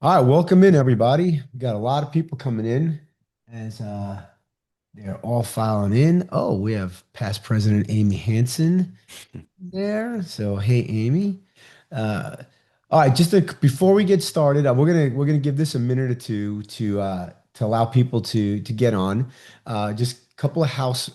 All right, welcome in everybody. We got a lot of people coming in as they're all filing in. Oh, we have past President Amy Hansen there. So, hey, Amy. Uh, all right, before we get started, we're gonna give this a minute or two to allow people to get on. Just a couple of house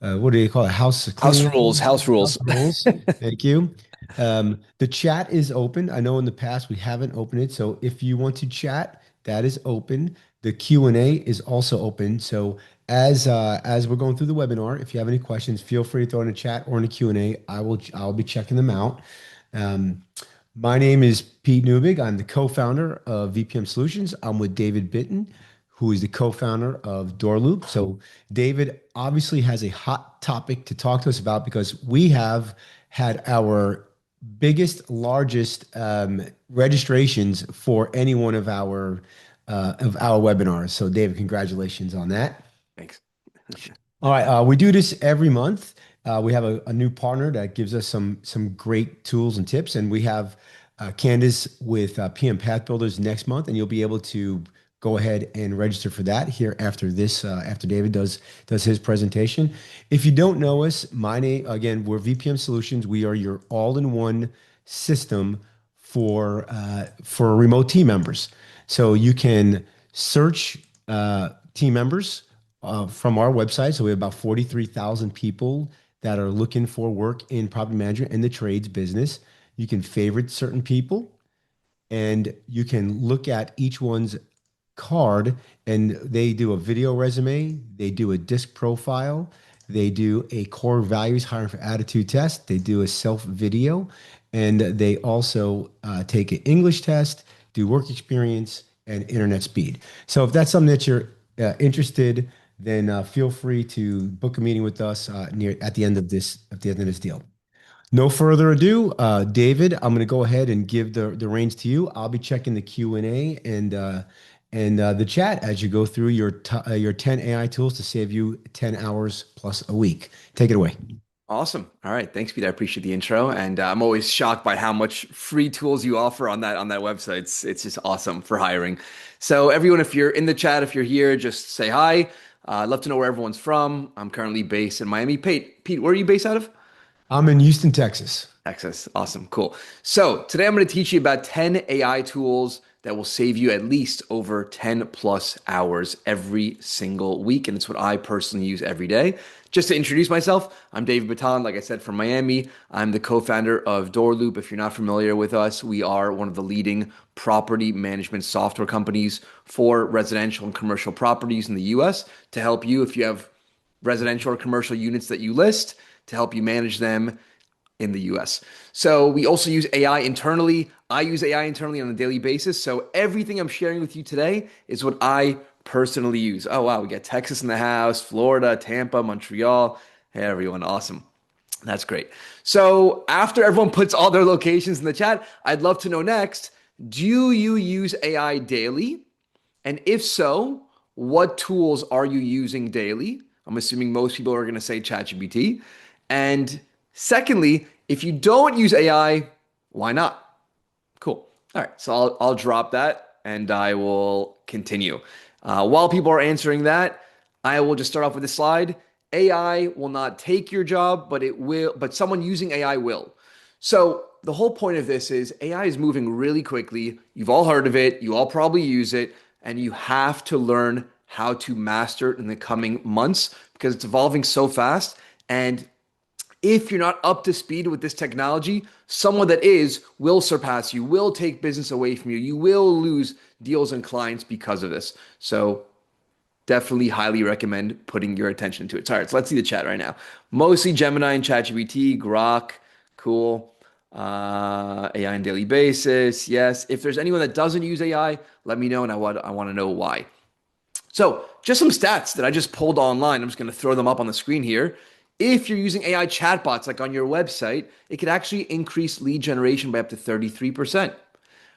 what do you call it? House House cleaning rules, house rules. house rules. Thank you. The chat is open. I know in the past we haven't opened it, so if you want to chat, that is open. The Q&A is also open. So as we're going through the webinar, if you have any questions, feel free to throw in the chat or in the Q&A. I'll be checking them out. Um, my name is Pete Newbig. I'm the co-founder of VPM Solutions. I'm with David Bitton, who is the co-founder of DoorLoop. So David obviously has a hot topic to talk to us about because we have had our biggest, largest registrations for any one of our webinars. So David, congratulations on that. Thanks. All right, we do this every month. We have a new partner that gives us some great tools and tips, and we have Candace with PM Path Builders next month, and you'll be able to go ahead and register for that here after after David does his presentation. If you don't know us, my name again, we're VPM Solutions. We are your all-in-one system for remote team members. So you can search team members from our website. So we have about 43,000 people that are looking for work in property management and the trades business. You can favorite certain people and you can look at each one's card and they do a video resume, they do a disc profile, they do a core values hiring for attitude test, they do a self video, and they also take an English test, do work experience and internet speed. So if that's something that you're interested, then feel free to book a meeting with us near at the end of this deal. No further ado, David, I'm going to go ahead and give the reins to you. I'll be checking the Q&A and the chat as you go through your 10 AI tools to save you 10 hours plus a week. Take it away. Awesome. All right. Thanks, Pete. I appreciate the intro. And I'm always shocked by how much free tools you offer on that website. It's just awesome for hiring. So everyone, if you're in the chat, if you're here, just say hi. I'd love to know where everyone's from. I'm currently based in Miami. Pete, where are you based out of? I'm in Houston, Texas. Texas. Awesome. Cool. So today I'm going to teach you about 10 AI tools that will save you at least over 10 plus hours every single week. And it's what I personally use every day. Just to introduce myself, I'm David Baton, like I said, from Miami. I'm the co-founder of DoorLoop. If you're not familiar with us, we are one of the leading property management software companies for residential and commercial properties in the US to help you if you have residential or commercial units that you list to help you manage them in the US. So we also use AI internally. I use AI internally on a daily basis. So everything I'm sharing with you today is what I personally use. Oh, wow. We got Texas in the house, Florida, Tampa, Montreal. Hey, everyone. Awesome. That's great. So after everyone puts all their locations in the chat, I'd love to know next, do you use AI daily? And if so, what tools are you using daily? I'm assuming most people are going to say ChatGPT. And secondly, if you don't use AI, why not? Cool. All right. So I'll drop that and I will continue. While people are answering that, I will just start off with a slide. AI will not take your job, but someone using AI will. So the whole point of this is AI is moving really quickly. You've all heard of it. You all probably use it, and you have to learn how to master it in the coming months because it's evolving so fast. And if you're not up to speed with this technology, someone that is will surpass you, will take business away from you. You will lose deals and clients because of this. So definitely highly recommend putting your attention to it. All right, so let's see the chat right now. Mostly Gemini and ChatGPT, Grok, cool. AI on daily basis, yes. If there's anyone that doesn't use AI, let me know, and I want to know why. So, just some stats that I just pulled online. I'm just going to throw them up on the screen here. If you're using AI chatbots like on your website, it could actually increase lead generation by up to 33%.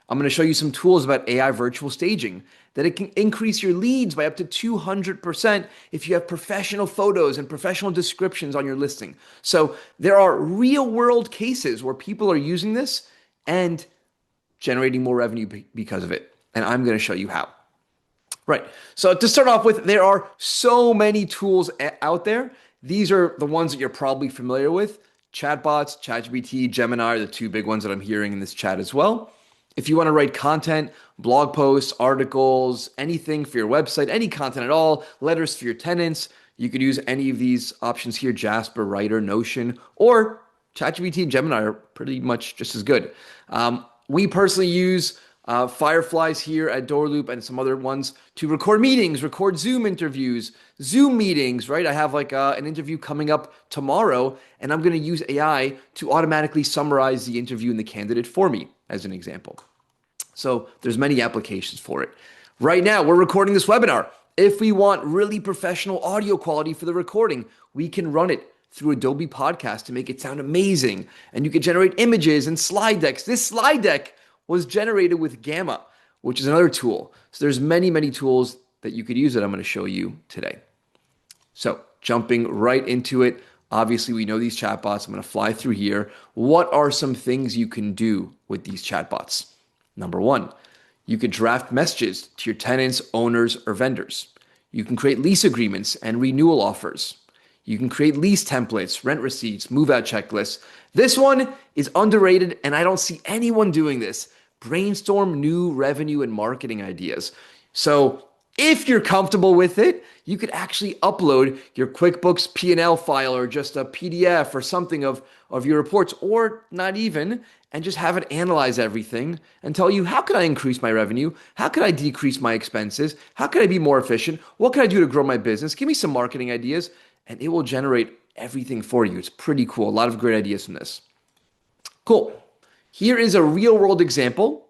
I'm going to show you some tools about AI virtual staging that it can increase your leads by up to 200% if you have professional photos and professional descriptions on your listing. So there are real world cases where people are using this and generating more revenue because of it. And I'm going to show you how. Right. So to start off with, there are so many tools out there. These are the ones that you're probably familiar with. Chatbots, ChatGPT, Gemini are the two big ones that I'm hearing in this chat as well. If you want to write content, blog posts, articles, anything for your website, any content at all, letters for your tenants, you could use any of these options here, Jasper, Writer, Notion, or ChatGPT and Gemini are pretty much just as good. We personally use Fireflies here at Doorloop and some other ones to record meetings, record Zoom interviews, Zoom meetings, right? I have like an interview coming up tomorrow, and I'm going to use AI to automatically summarize the interview and the candidate for me, as an example. So there's many applications for it. Right now, we're recording this webinar. If we want really professional audio quality for the recording, we can run it through Adobe Podcast to make it sound amazing. And you can generate images and slide decks. This slide deck was generated with Gamma, which is another tool. So there's many, many tools that you could use that I'm going to show you today. So jumping right into it, obviously we know these chatbots. I'm going to fly through here. What are some things you can do with these chatbots? Number one, you could draft messages to your tenants, owners, or vendors. You can create lease agreements and renewal offers. You can create lease templates, rent receipts, move-out checklists. This one is underrated, and I don't see anyone doing this. Brainstorm new revenue and marketing ideas. So if you're comfortable with it, you could actually upload your QuickBooks P&L file or just a PDF or something of your reports, or not even, and just have it analyze everything and tell you, how could I increase my revenue? How could I decrease my expenses? How could I be more efficient? What can I do to grow my business? Give me some marketing ideas, and it will generate everything for you. It's pretty cool. A lot of great ideas from this. Cool. Here is a real world example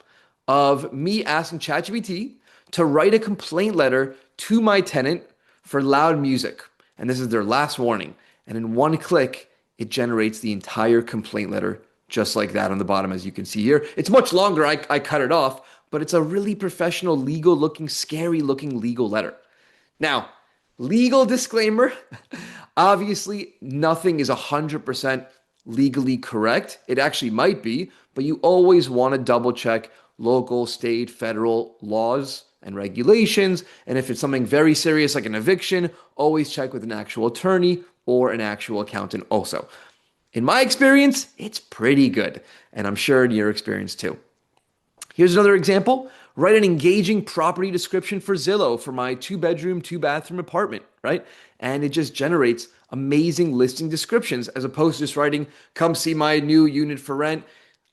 of me asking ChatGPT to write a complaint letter to my tenant for loud music. And this is their last warning. And in one click, it generates the entire complaint letter just like that on the bottom, as you can see here. It's much longer. I cut it off, but it's a really professional, legal looking, scary looking legal letter. Now, legal disclaimer, obviously nothing is 100% legally correct. It actually might be, but you always want to double check local, state, federal laws and regulations. And if it's something very serious like an eviction, always check with an actual attorney or an actual accountant also. In my experience, it's pretty good. And I'm sure in your experience too. Here's another example. Write an engaging property description for Zillow for my 2-bedroom, 2-bathroom apartment, right? And it just generates amazing listing descriptions as opposed to just writing, come see my new unit for rent.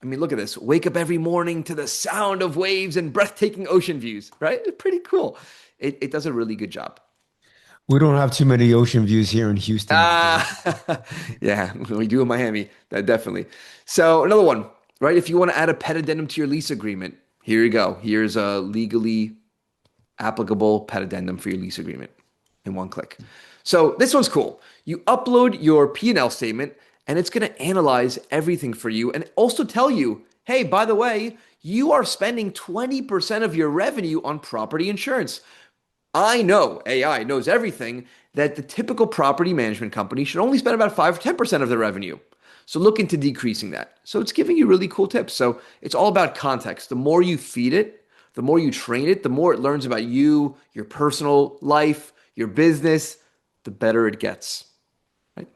I mean, look at this. Wake up every morning to the sound of waves and breathtaking ocean views, right? It's pretty cool. It does a really good job. We don't have too many ocean views here in Houston, Jose. Ah, yeah, we do in Miami, that definitely. So another one, right? If you want to add a pet addendum to your lease agreement, here you go. Here's a legally applicable pet addendum for your lease agreement in one click. So this one's cool. You upload your P&L statement and it's going to analyze everything for you and also tell you, hey, by the way, you are spending 20% of your revenue on property insurance. I know AI knows everything that the typical property management company should only spend about 5 or 10% of their revenue. So look into decreasing that. So it's giving you really cool tips. So it's all about context. The more you feed it, the more you train it, the more it learns about you, your personal life, your business, the better it gets. Right?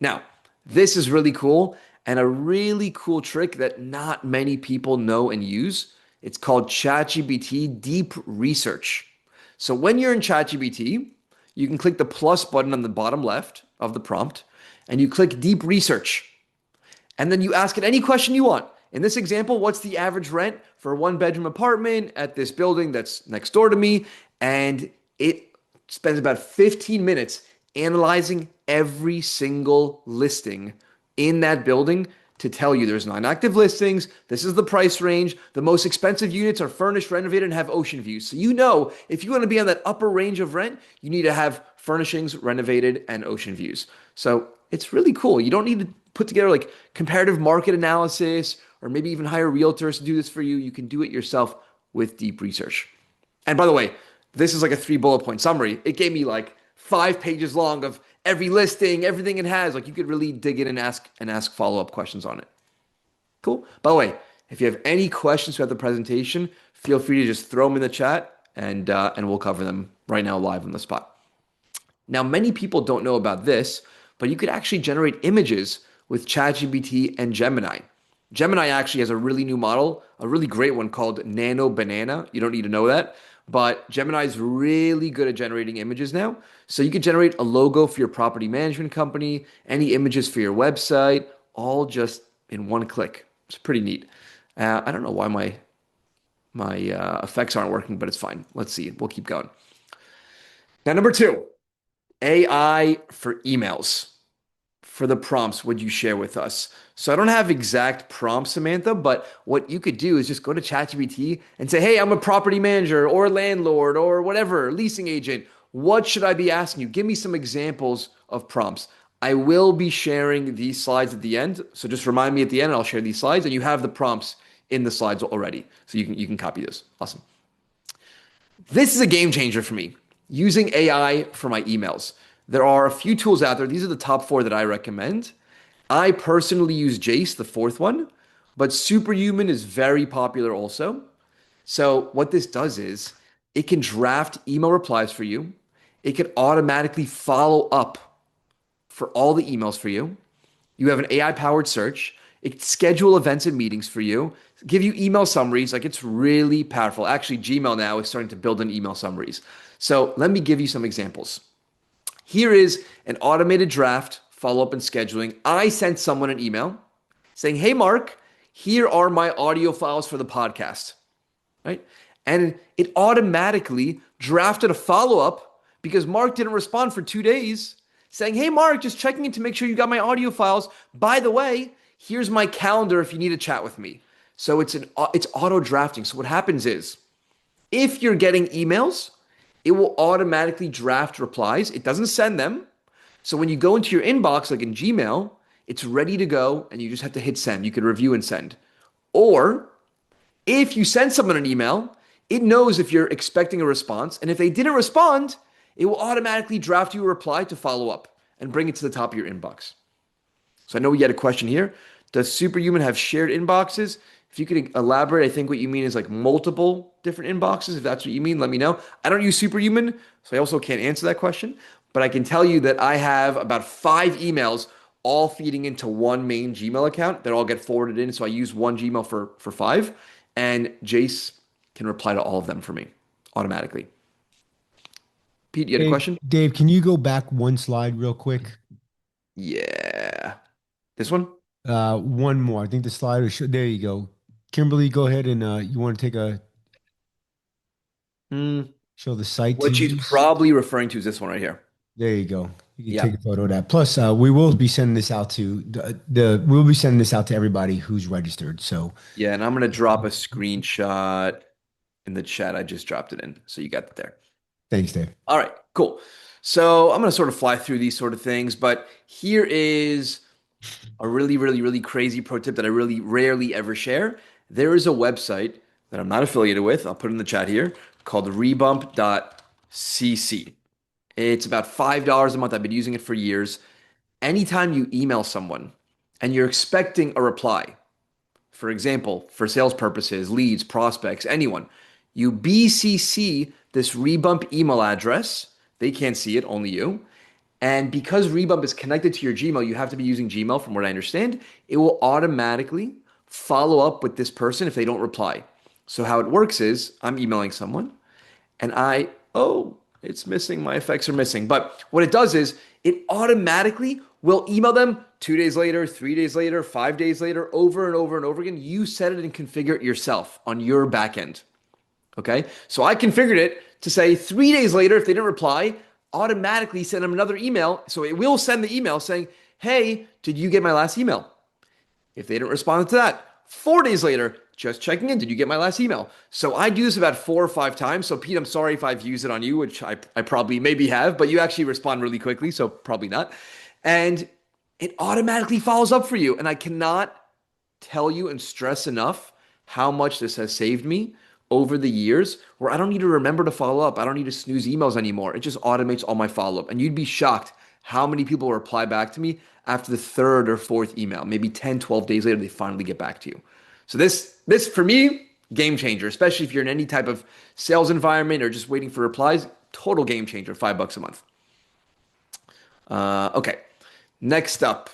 Now, this is really cool and a really cool trick that not many people know and use. It's called ChatGPT Deep Research. So when you're in ChatGPT, you can click the plus button on the bottom left of the prompt and you click Deep Research. And then you ask it any question you want. In this example, what's the average rent for a 1-bedroom apartment at this building that's next door to me? And it spends about 15 minutes analyzing every single listing in that building to tell you there's 9 active listings. This is the price range. The most expensive units are furnished, renovated, and have ocean views. So you know if you want to be on that upper range of rent, you need to have furnishings, renovated, and ocean views. So it's really cool. You don't need to put together like comparative market analysis or maybe even hire realtors to do this for you. You can do it yourself with deep research. And by the way, this is like a 3 bullet point summary. It gave me like 5 pages long of every listing, everything it has. Like you could really dig in and ask follow-up questions on it. Cool. By the way, If you have any questions about the presentation, feel free to just throw them in the chat and we'll cover them right now live on the spot. Now, many people don't know about this, but you could actually generate images with ChatGPT and Gemini. Gemini actually has a really new model, a really great one called Nano Banana. You don't need to know that, but Gemini is really good at generating images now. So you could generate a logo for your property management company, any images for your website, all just in one click. It's pretty neat. I don't know why my effects aren't working, but it's fine. Let's see. We'll keep going. Now, number two, AI for emails. For the prompts would you share with us? So I don't have exact prompts, Samantha, but what you could do is just go to ChatGPT and say, hey, I'm a property manager or landlord or whatever, leasing agent. What should I be asking you? Give me some examples of prompts. I will be sharing these slides at the end. So just remind me at the end, and I'll share these slides, and you have the prompts in the slides already. So you can copy this. Awesome. This is a game changer for me, using AI for my emails. There are a few tools out there. These are the top four that I recommend. I personally use Jace, the fourth one, but Superhuman is very popular also. So what this does is it can draft email replies for you. It can automatically follow up for all the emails for you. You have an AI powered search. It can schedule events and meetings for you, give you email summaries. Like it's really powerful. Actually, Gmail now is starting to build in email summaries. So let me give you some examples. Here is an automated draft, follow up and scheduling. I sent someone an email saying, hey, Mark, here are my audio files for the podcast, right? And it automatically drafted a follow up because Mark didn't respond for 2 days saying, hey, Mark, just checking in to make sure you got my audio files. By the way, here's my calendar if you need to chat with me. So it's auto drafting. So what happens is if you're getting emails, it will automatically draft replies. It doesn't send them. So when you go into your inbox, like in Gmail, it's ready to go and you just have to hit send. You can review and send. Or if you send someone an email, it knows if you're expecting a response. And if they didn't respond, it will automatically draft you a reply to follow up and bring it to the top of your inbox. So I know we had a question here. Does Superhuman have shared inboxes? If you could elaborate, I think what you mean is like multiple different inboxes. If that's what you mean, let me know. I don't use Superhuman, so I also can't answer that question. But I can tell you that I have about 5 emails all feeding into one main Gmail account that all get forwarded in. So I use one Gmail for 5, and Jace can reply to all of them for me automatically. Pete, you had a Dave, question? Dave, can you go back one slide real quick? Yeah. This one? One more. I think the slide is there you go. Kimberly, go ahead and you want to take a Hmm. show the site to What she's use. probably referring to is this one right here. There you go. You can Yeah. take a photo of that. Plus, we will be sending this out to we'll be sending this out to everybody who's registered. So Yeah, and I'm gonna drop a screenshot in the chat. I just dropped it in, so you got that there. thanks, Dave. All right, cool. So I'm gonna sort of fly through these sort of things, but here is a really, really, really crazy pro tip that I really rarely ever share. There is a website that I'm not affiliated with. I'll put it in the chat here called rebump.cc. It's about $5 a month. I've been using it for years. Anytime you email someone and you're expecting a reply, for example, for sales purposes, leads, prospects, anyone, you BCC this Rebump email address. They can't see it, only you. And because Rebump is connected to your Gmail, you have to be using Gmail from what I understand. It will automatically follow up with this person if they don't reply. So how it works is I'm emailing someone and oh, it's missing. My effects are missing. But what it does is it automatically will email them 2 days later, 3 days later, 5 days later, over and over and over again. You set it and configure it yourself on your back end. Okay. So I configured it to say 3 days later, if they didn't reply, automatically send them another email. So it will send the email saying, hey, did you get my last email? If they didn't respond to that, 4 days later, just checking in, did you get my last email? So I do this about 4 or 5 times. So Pete, I'm sorry if I've used it on you, which I probably maybe have, but you actually respond really quickly, so probably not. And it automatically follows up for you. And I cannot tell you and stress enough how much this has saved me over the years where I don't need to remember to follow up. I don't need to snooze emails anymore. It just automates all my follow up. And you'd be shocked how many people reply back to me after the third or fourth email. Maybe 10, 12 days later, they finally get back to you. So this for me, game changer, especially if you're in any type of sales environment or just waiting for replies. Total game changer, $5 a month. Okay. Next up,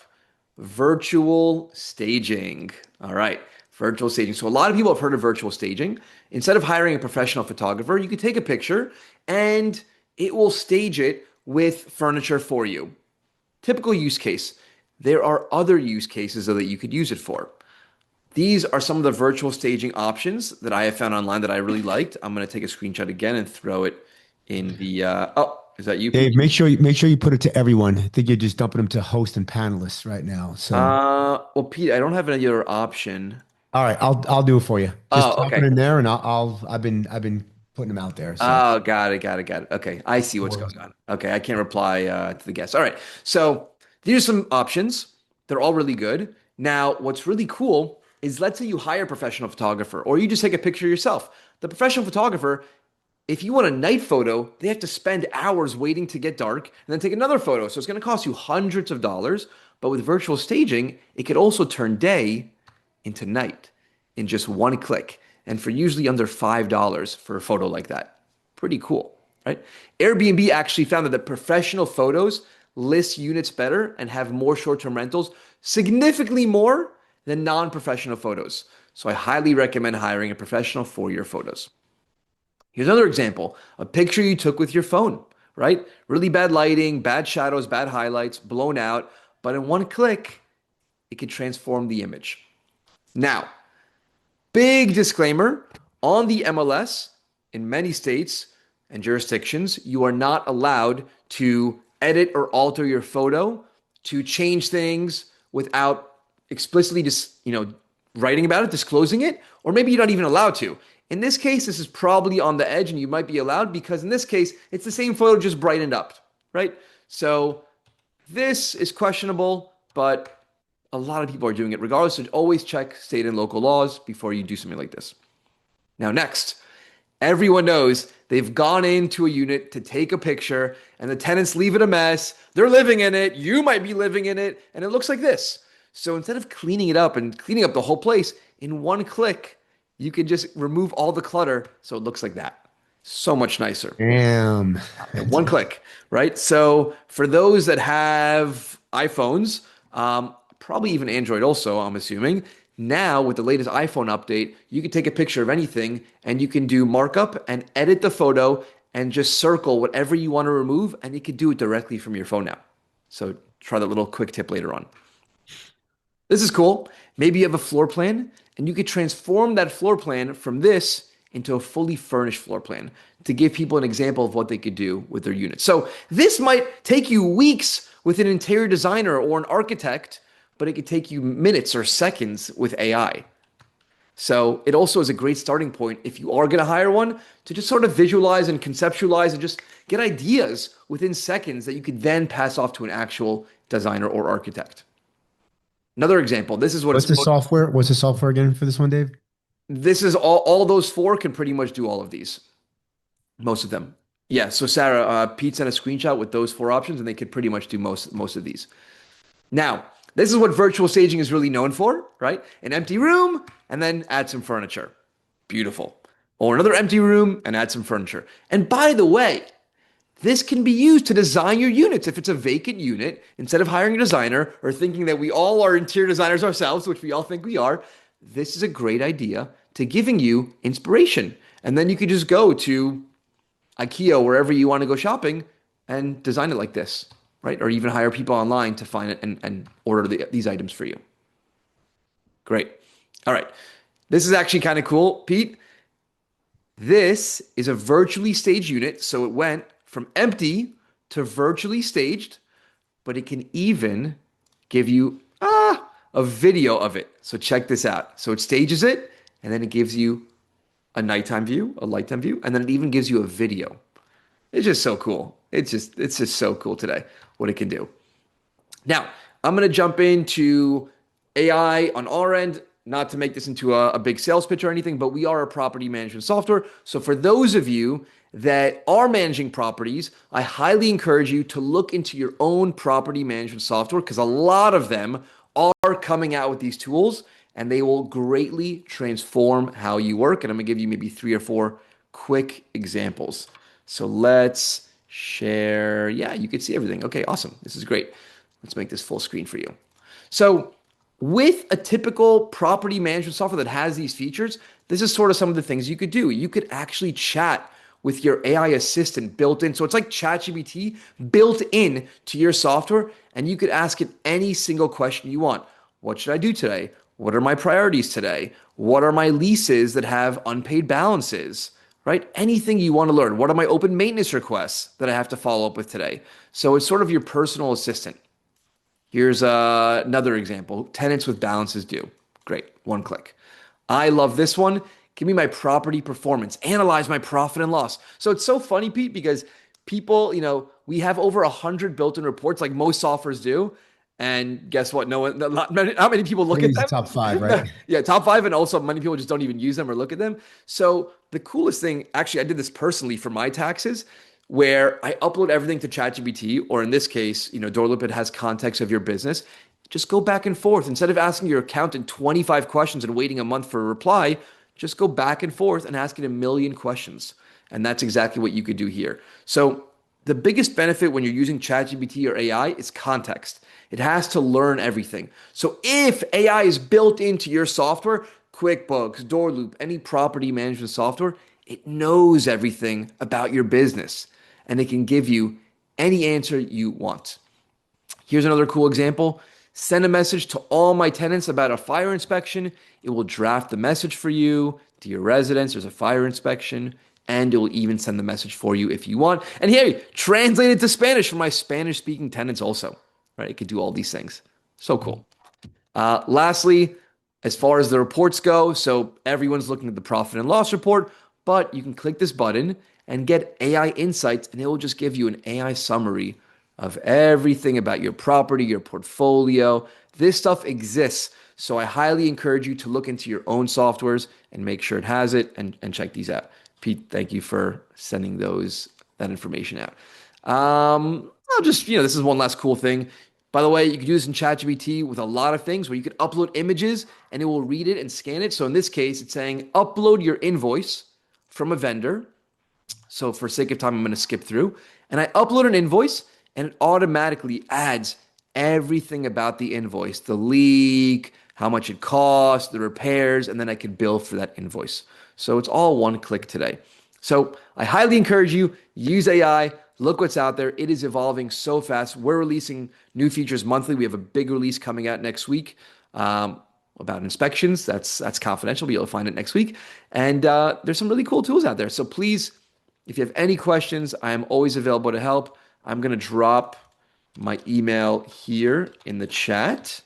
virtual staging. All right, virtual staging. So a lot of people have heard of virtual staging. Instead of hiring a professional photographer, you can take a picture and it will stage it with furniture for you. Typical use case. There are other use cases though that you could use it for. These are some of the virtual staging options that I have found online that I really liked. I'm going to take a screenshot again and throw it in the. Oh, is that you, Dave, Pete? make sure you put it to everyone. I think you're just dumping them to host and panelists right now. So, Well, Pete, I don't have any other option. all right, I'll do it for you. Just Oh, drop it okay. in there, and I've been putting them out there. So, Oh, got it, got it, got it. Okay, I see what's or- going on. Okay, I can't reply to the guest. All right, so these are some options. They're all really good. Now, what's really cool is let's say you hire a professional photographer or you just take a picture yourself. The professional photographer, if you want a night photo, they have to spend hours waiting to get dark and then take another photo. So it's going to cost you hundreds of dollars. But with virtual staging, it could also turn day into night in just one click. And for usually under $5 for a photo like that. Pretty cool, right? Airbnb actually found that the professional photos list units better and have more short-term rentals, significantly more than non-professional photos. So I highly recommend hiring a professional for your photos. Here's another example, a picture you took with your phone, right? Really bad lighting, bad shadows, bad highlights, blown out, but in one click, it can transform the image. Now, big disclaimer on the MLS, in many states and jurisdictions, you are not allowed to edit or alter your photo to change things without explicitly just, writing about it, disclosing it, or maybe you're not even allowed to. In this case, this is probably on the edge and you might be allowed because in this case, it's the same photo just brightened up, right? So this is questionable, but a lot of people are doing it regardless. So always check state and local laws before you do something like this. Now, next, everyone knows they've gone into a unit to take a picture and the tenants leave it a mess. They're living in it. You might be living in it. And it looks like this. So instead of cleaning it up and cleaning up the whole place in one click, you can just remove all the clutter so it looks like that. So much nicer. damn. In one click, right? So for those that have iPhones, probably even Android also, I'm assuming, now with the latest iPhone update, you can take a picture of anything and you can do markup and edit the photo and just circle whatever you want to remove, and you can do it directly from your phone now. So try that little quick tip later on. This is cool. Maybe you have a floor plan and you could transform that floor plan from this into a fully furnished floor plan to give people an example of what they could do with their unit. So this might take you weeks with an interior designer or an architect, but it could take you minutes or seconds with AI. So it also is a great starting point if you are going to hire one to just sort of visualize and conceptualize and just get ideas within seconds that you could then pass off to an actual designer or architect. Another example, this is what What's it's the software? What's the software again for this one, Dave? this is all those four can pretty much do all of these. Most of them. Yeah. So Sarah, Pete sent a screenshot with those four options, and they could pretty much do most of these. Now, this is what virtual staging is really known for, right? An empty room, and then add some furniture. Beautiful. Or another empty room and add some furniture. And by the way, this can be used to design your units. If it's a vacant unit, instead of hiring a designer or thinking that we all are interior designers ourselves, which we all think we are, this is a great idea to giving you inspiration. And then you could just go to IKEA, wherever you want to go shopping, and design it like this, right? Or even hire people online to find it and order these items for you. Great. All right. This is actually kind of cool, Pete. This is a virtually staged unit. So it went from empty to virtually staged, but it can even give you a video of it. So check this out. So it stages it, and then it gives you a nighttime view, a lighttime view, and then it even gives you a video. It's just so cool. It's just so cool today what it can do. Now, I'm going to jump into AI on our end, not to make this into a big sales pitch or anything, but we are a property management software. So for those of you that are managing properties, I highly encourage you to look into your own property management software because a lot of them are coming out with these tools and they will greatly transform how you work. And I'm gonna give you maybe three or four quick examples. So let's share. Yeah, you can see everything. Okay, awesome. This is great. Let's make this full screen for you. So, with a typical property management software that has these features, this is sort of some of the things you could do. You could actually chat with your AI assistant built in. So it's like ChatGPT built in to your software, and you could ask it any single question you want. What should I do today? What are my priorities today? What are my leases that have unpaid balances? Right? Anything you want to learn. What are my open maintenance requests that I have to follow up with today? So it's sort of your personal assistant. Here's another example. Tenants with balances due. Great. One click. I love this one. Give me my property performance. Analyze my profit and loss. So it's so funny, Pete, because people, we have over 100 built-in reports like most softwares do. And guess what? No one, not many people I look think at it's the top five, them. right? Yeah, top five. And also many people just don't even use them or look at them. So the coolest thing, actually, I did this personally for my taxes where I upload everything to ChatGPT, or in this case, Doorloop, it has context of your business. Just go back and forth. Instead of asking your accountant 25 questions and waiting a month for a reply, just go back and forth and ask it a million questions. And that's exactly what you could do here. So the biggest benefit when you're using ChatGPT or AI is context. It has to learn everything. So if AI is built into your software, QuickBooks, Doorloop, any property management software, it knows everything about your business and it can give you any answer you want. Here's another cool example. Send a message to all my tenants about a fire inspection. It will draft the message for you to your residents. There's a fire inspection, and it will even send the message for you if you want. And hey, translate it to Spanish for my Spanish speaking tenants also, right? It could do all these things. So cool. Lastly, as far as the reports go, so everyone's looking at the profit and loss report, but you can click this button and get AI insights, and it will just give you an AI summary of everything about your property, your portfolio. This stuff exists. So I highly encourage you to look into your own softwares and make sure it has it and check these out. Pete, thank you for sending that information out. I'll just, this is one last cool thing. By the way, you can do this in ChatGPT with a lot of things where you can upload images and it will read it and scan it. So in this case, it's saying upload your invoice from a vendor. So for sake of time, I'm going to skip through. And I upload an invoice and it automatically adds everything about the invoice, the leak, how much it cost, the repairs, and then I can bill for that invoice. So it's all one click today. So I highly encourage you, use AI, look what's out there. It is evolving so fast. We're releasing new features monthly. We have a big release coming out next week. About inspections. That's confidential, but you'll find it next week. And there's some really cool tools out there. So please, if you have any questions, I am always available to help. I'm going to drop my email here in the chat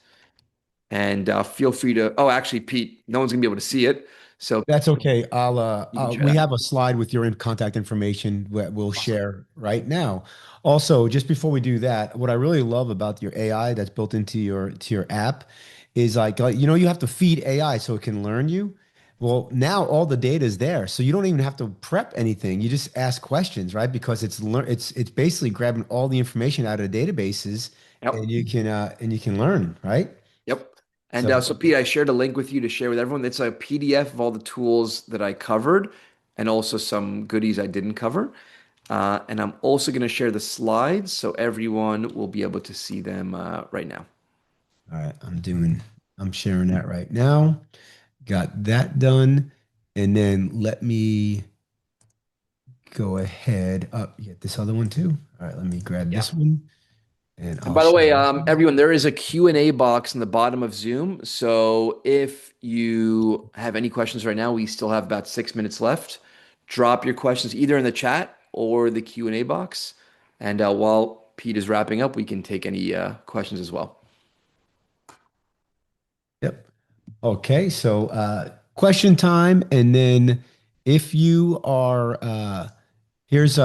and feel free to. Oh, actually, Pete, no one's going to be able to see it. So That's okay. you can share We that. have a slide with your contact information that we'll Awesome. share right now. Also, just before we do that, what I really love about your AI that's built into your app is you have to feed AI so it can learn you. Well, now all the data is there, so you don't even have to prep anything. You just ask questions, right? Because it's basically grabbing all the information out of the databases, Yep. and you can learn, right? Yep. And So so, Pete, I shared a link with you to share with everyone. It's a PDF of all the tools that I covered and also some goodies I didn't cover. And I'm also going to share the slides so everyone will be able to see them right now. all right, I'm sharing that right now. Got that done. And then let me go ahead up. You get this other one too. All right, let me grab Yeah. this one and And I'll by the share way, this one. everyone, there is a Q&A box in the bottom of Zoom. So if you have any questions right now, we still have about 6 minutes left. Drop your questions either in the chat or the Q&A box. And while Pete is wrapping up, we can take any questions as well. Yep. Okay, so question time. And then if you are here's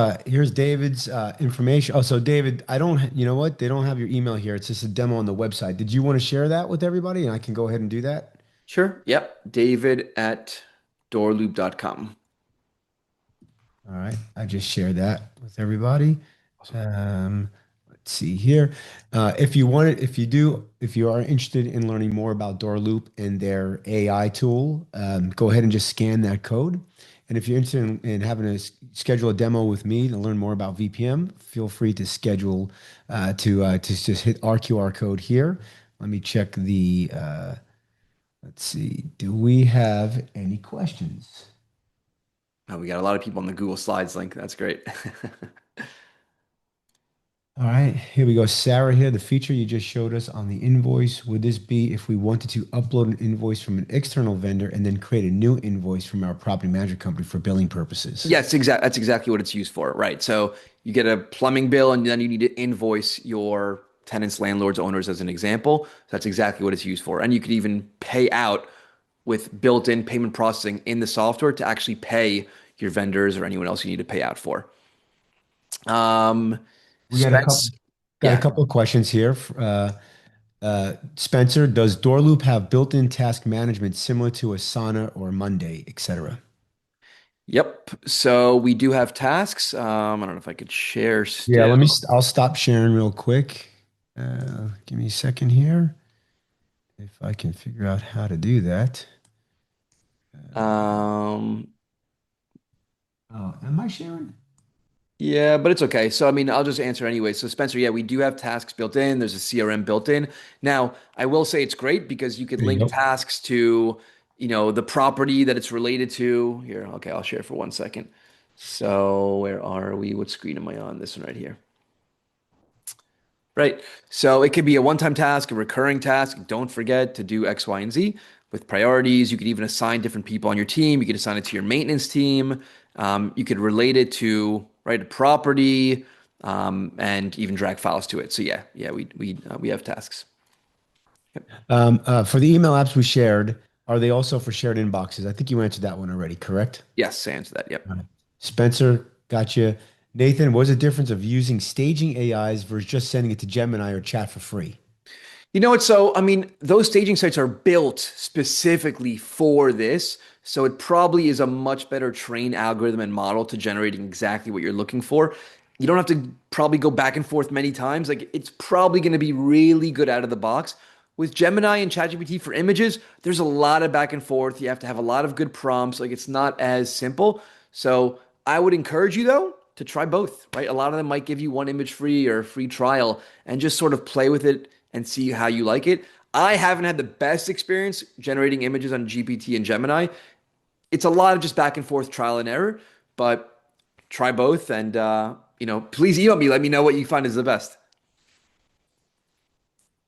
David's information. Oh, so David, I don't, you know what? They don't have your email here. It's just a demo on the website. Did you want to share that with everybody? And I can go ahead and do that. Sure. Yep. David at doorloop.com. All right. I just shared that with everybody. Awesome. Um, see here. If you want it, if you are interested in learning more about Door Loop and their AI tool, go ahead and just scan that code. And if you're interested in having to schedule a demo with me to learn more about VPM, feel free to schedule to just hit our QR code here. Let me check let's see, do we have any questions? Oh, we got a lot of people on the Google Slides link. That's great. All right, here we go. Sarah here, the feature you just showed us on the invoice, would this be if we wanted to upload an invoice from an external vendor and then create a new invoice from our property management company for billing purposes? Yes, that's exactly what it's used for, right? So you get a plumbing bill and then you need to invoice your tenants, landlords, owners as an example. So that's exactly what it's used for. And you could even pay out with built-in payment processing in the software to actually pay your vendors or anyone else you need to pay out for. Um, We got a couple Spence, got a yeah, couple of questions here. Spencer, does Doorloop have built-in task management similar to Asana or Monday, etc.? yep. So we do have tasks. I don't know if I could share Yeah, still. I'll stop sharing real quick. Give me a second here. If I can figure out how to do that. Um, Oh, am I sharing? Yeah, but it's okay. So, I mean, I'll just answer anyway. So, Spencer, yeah, we do have tasks built in. There's a CRM built in. Now, I will say it's great because you could There you link go. tasks to, the property that it's related to. Here, okay, I'll share for 1 second. So, where are we? What screen am I on? This one right here. Right. So it could be a one-time task, a recurring task. Don't forget to do X, Y, and Z with priorities. You could even assign different people on your team. You could assign it to your maintenance team. You could relate it to right a property, and even drag files to it. So yeah, we have tasks. Yep. For the email apps we shared, are they also for shared inboxes? I think you answered that one already, correct? Yes, answer that. Yep. All right. Spencer, gotcha. Nathan, what was the difference of using staging AIs versus just sending it to Gemini or chat for free? You know what? So, I mean, those staging sites are built specifically for this. So, it probably is a much better trained algorithm and model to generating exactly what you're looking for. You don't have to probably go back and forth many times. Like, it's probably going to be really good out of the box. With Gemini and ChatGPT for images, there's a lot of back and forth. You have to have a lot of good prompts. Like, it's not as simple. So, I would encourage you, though, to try both, right? A lot of them might give you one image free or a free trial and just sort of play with it and see how you like it. I haven't had the best experience generating images on GPT and Gemini. It's a lot of just back and forth trial and error, but try both and please email me. Let me know what you find is the best.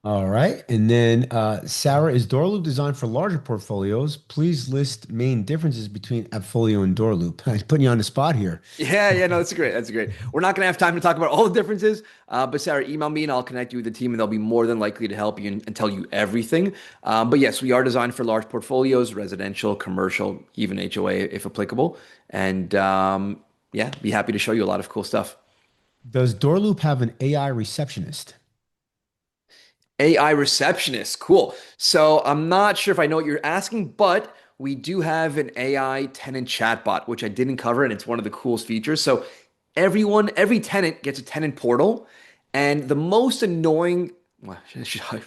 All right. And then Sarah, is Doorloop designed for larger portfolios? Please list main differences between AppFolio and Doorloop. I'm putting you on the spot here. Yeah, no, that's great. That's great. We're not going to have time to talk about all the differences, but Sarah, email me and I'll connect you with the team, and they'll be more than likely to help you and tell you everything. But yes, we are designed for large portfolios, residential, commercial, even HOA if applicable. And yeah, be happy to show you a lot of cool stuff. Does Doorloop have an AI receptionist? AI receptionist. Cool. So I'm not sure if I know what you're asking, but we do have an AI tenant chatbot, which I didn't cover, and it's one of the coolest features. So every tenant gets a tenant portal, and the most annoying, well,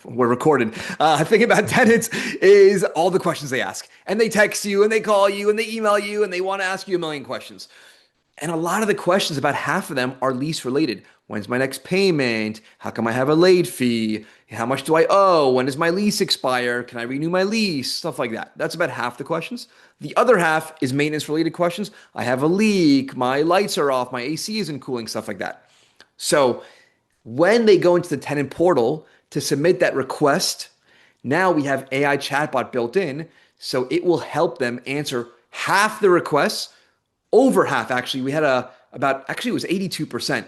we're recorded. Thing about tenants is all the questions they ask, and they text you, and they call you, and they email you, and they want to ask you a million questions. And a lot of the questions, about half of them, are lease related. When's my next payment? How come I have a late fee? How much do I owe? When does my lease expire? Can I renew my lease? Stuff like that. That's about half the questions. The other half is maintenance related questions. I have a leak. My lights are off. My AC isn't cooling, stuff like that. So when they go into the tenant portal to submit that request, now we have AI chatbot built in. So it will help them answer half the requests, over half actually. We had it was 82%.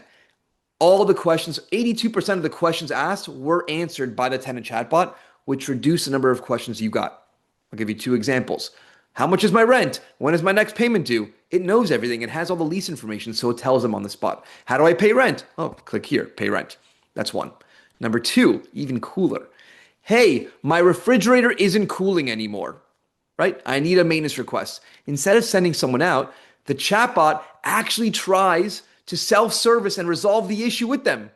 All the questions, 82% of the questions asked were answered by the tenant chatbot, which reduced the number of questions you got. I'll give you two examples. How much is my rent? When is my next payment due? It knows everything. It has all the lease information, so it tells them on the spot. How do I pay rent? Oh, click here, pay rent. That's one. Number two, even cooler. Hey, my refrigerator isn't cooling anymore, right? I need a maintenance request. Instead of sending someone out, the chatbot actually tries to self service and resolve the issue with them.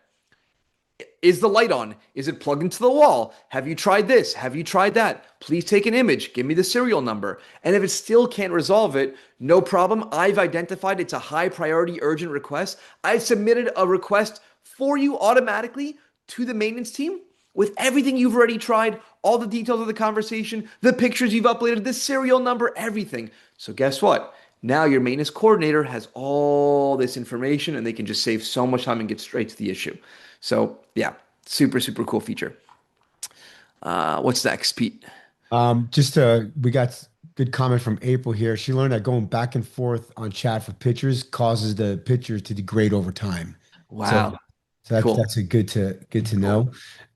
Is the light on? Is it plugged into the wall? Have you tried this? Have you tried that? Please take an image. Give me the serial number. And if it still can't resolve it, no problem. I've identified it's a high priority urgent request. I've submitted a request for you automatically to the maintenance team with everything you've already tried, all the details of the conversation, the pictures you've uploaded, the serial number, everything. So guess what? Now your maintenance coordinator has all this information and they can just save so much time and get straight to the issue. So yeah, super, super cool feature. What's next, Pete? We got good comment from April here. She learned that going back and forth on chat for pictures causes the pictures to degrade over time. So, Wow. so Cool. that's a good to Cool.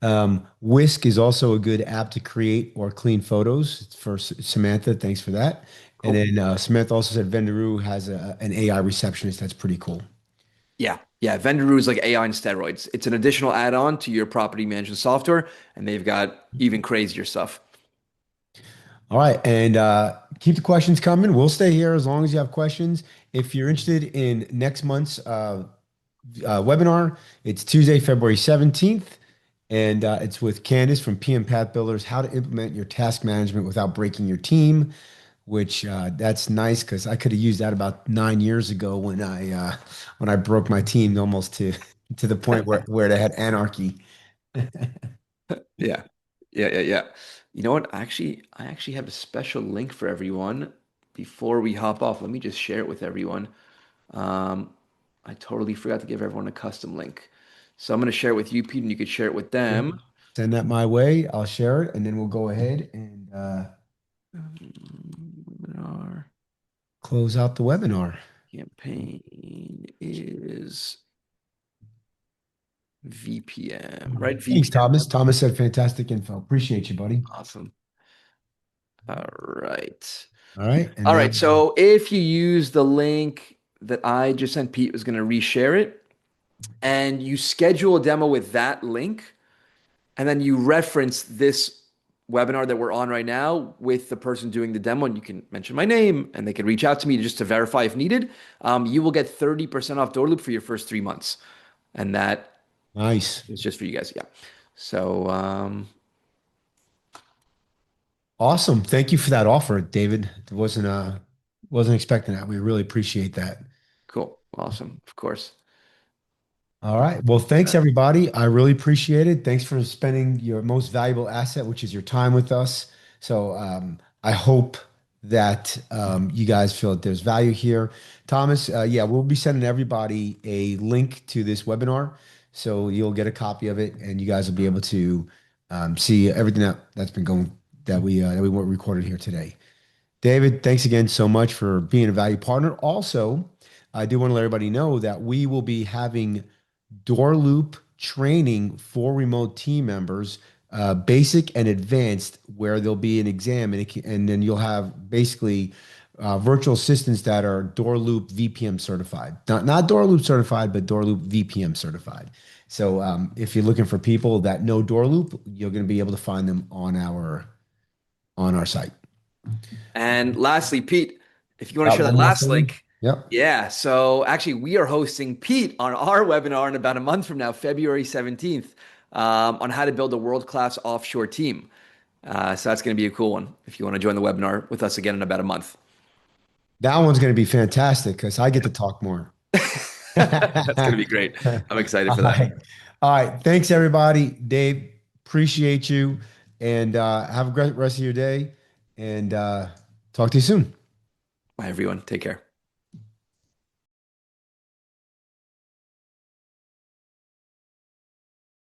know. Whisk is also a good app to create or clean photos for Samantha. Thanks for that. And Cool. then Samantha also said Venderoo has an AI receptionist. That's pretty cool. Yeah. Yeah. Venderoo is like AI on steroids. It's an additional add-on to your property management software, and they've got even crazier stuff. All right, and keep the questions coming. We'll stay here as long as you have questions. If you're interested in next month's webinar, it's Tuesday, February 17th, and it's with Candace from PM Path Builders, how to implement your task management without breaking your team, which that's nice because I could have used that about 9 years ago when I broke my team almost to to the point where they had anarchy. Yeah. Yeah. Yeah. Yeah. You know what? I actually have a special link for everyone before we hop off. Let me just share it with everyone. Um, I totally forgot to give everyone a custom link. So I'm going to share it with you, Pete, and you could share it with Yeah. them. Send that my way. I'll share it, and then we'll go ahead and Webinar close out the webinar. campaign is VPM, All right. right? Thanks, VPM. Thomas. Thomas said fantastic info. Appreciate you, buddy. Awesome. All right. All right. And All now, right. So if you use the link that I just sent, Pete was going to reshare it, and you schedule a demo with that link, and then you reference this webinar that we're on right now with the person doing the demo, and you can mention my name, and they can reach out to me just to verify if needed. You will get 30% off Door Loop for your first 3 months, and that nice. is just for you guys. Yeah. So Awesome. Thank you for that offer, David. It wasn't expecting that. We really appreciate that. cool. Awesome. Of course. All right. Well, thanks everybody. I really appreciate it. Thanks for spending your most valuable asset, which is your time with us. So I hope that you guys feel that there's value here. Thomas, yeah, we'll be sending everybody a link to this webinar. So you'll get a copy of it and you guys will be able to see everything that's been going that we recorded here today. David, thanks again so much for being a value partner. Also, I do want to let everybody know that we will be having door loop training for remote team members, basic and advanced, where there'll be an exam and then you'll have basically virtual assistants that are door loop VPM certified. Not door loop certified, but door loop VPM certified. So if you're looking for people that know door loop, you're going to be able to find them on our site. And lastly, Pete, if you want to share that One more last thing. link, Yep. yeah. So actually, we are hosting Pete on our webinar in about a month from now, February 17th, on how to build a world-class offshore team. So that's going to be a cool one if you want to join the webinar with us again in about a month. That one's going to be fantastic because I get to talk more. That's going to be great. I'm excited All for that. right. All right. Thanks, everybody. Dave, appreciate you. And have a great rest of your day. And talk to you soon. Bye, everyone. Take care.